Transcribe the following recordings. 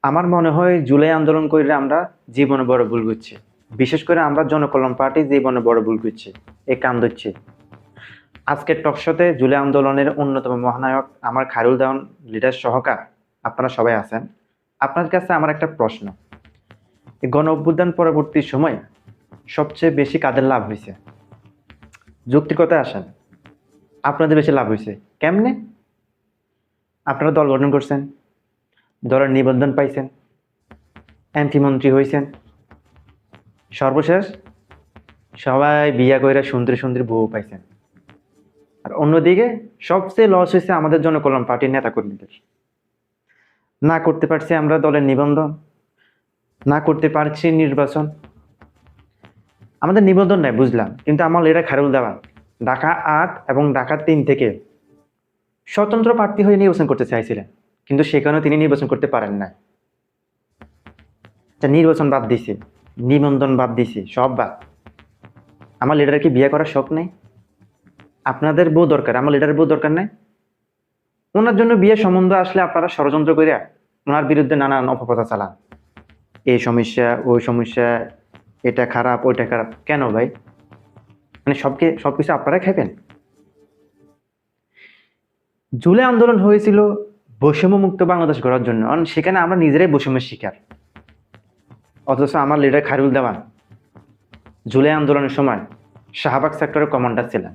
আমার মনে হয় জুলাই আন্দোলন করে আমরা জীবনে বড় ভুল করছি। বিশেষ করে আমরা জনকল্যাণ পার্টি জীবনে বড় ভুল করছি, এই কাম ধরছি। আজকের টকশোতে জুলাই আন্দোলনের অন্যতম মহানায়ক আমার খায়রুল দেওয়ান লিডার সহকার আপনারা সবাই আছেন। আপনার কাছে আমার একটা প্রশ্ন, এই গণ অভ্যুত্থান পরবর্তী সময় সবচেয়ে বেশি কাদের লাভ হয়েছে? যুক্তির কথায় আসেন, আপনাদের বেশি লাভ হয়েছে কেমনে? আপনারা দল গঠন করছেন, দলের নিবন্ধন পাইছেন, এমপি মন্ত্রী হয়েছেন, সর্বশেষ সবাই বিয়া কইরা সুন্দরী সুন্দরী বউ পাইছেন। আর অন্যদিকে সবচেয়ে লস হয়েছে আমাদের জনকল্যাণ পার্টির নেতা কর্মীদের। না করতে পারছি আমরা দলের নিবন্ধন, না করতে পারছি নির্বাচন। আমাদের নিবন্ধন নাই বুঝলাম, কিন্তু আমার এরা খায়রুল দেওয়ান ঢাকা ৮ এবং ঢাকা ৩ থেকে স্বতন্ত্র প্রার্থী হয়ে নির্বাচন করতে চাইছিলেন, কিন্তু সেখানেও তিনি নির্বাচন করতে পারেন না। নির্বাচন বাদ দিছি, নিবন্ধন বাদ দিছি, সব বাদ। আমার লিডার কি বিয়ে করার শখ নেই? আপনাদের বউ দরকার, আমার লিডারের বউ দরকার নাই? ওনার জন্য বিয়ে সম্বন্ধ আসলে আপনারা ষড়যন্ত্র করে ওনার বিরুদ্ধে নানান অপপ্রচার চালান, এই সমস্যা ওই সমস্যা, এটা খারাপ ওইটা খারাপ। কেন ভাই? মানে সবকিছু আপনারা খাবেন? জুলাই আন্দোলন হয়েছিল বৈষম্য মুক্ত বাংলাদেশ গড়ার জন্য, কারণ সেখানে আমরা নিজেরাই বৈষম্যের শিকার। অথচ আমার লিডার খায়রুল দেওয়ান জুলাই আন্দোলনের সময় শাহবাগ সেক্টরের কমান্ডার ছিলেন।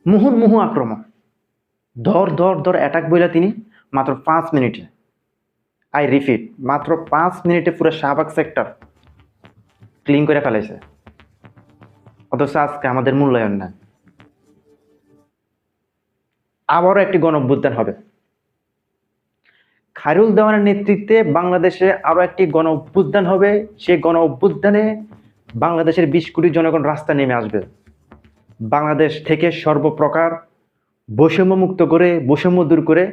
মুহুর্মুহু আক্রমণ, দর দর দর অ্যাটাক বইলা তিনি মাত্র 5 মিনিটে, আই রিপিট, মাত্র 5 মিনিটে পুরো শাহবাগ সেক্টর ক্লিন করে ফেলেছে। অথচ আজকে আমাদের মূল্যায়ন নাই। আবারও একটি গণ অভ্যুত্থান হবে, খায়রুল দেওয়ানের নেতৃত্বে বাংলাদেশে আরো একটি গণ অভ্যুত্থান হবে। সেই গণ অভ্যুত্থানে বাংলাদেশের 20 কোটি জনগণ রাস্তা নেমে আসবে। বাংলাদেশ থেকে সর্বপ্রকার বৈষম্য মুক্ত করে, বৈষম্য দূর করে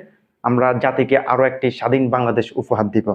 আমরা জাতিকে আরো একটি স্বাধীন বাংলাদেশ উপহার দিব।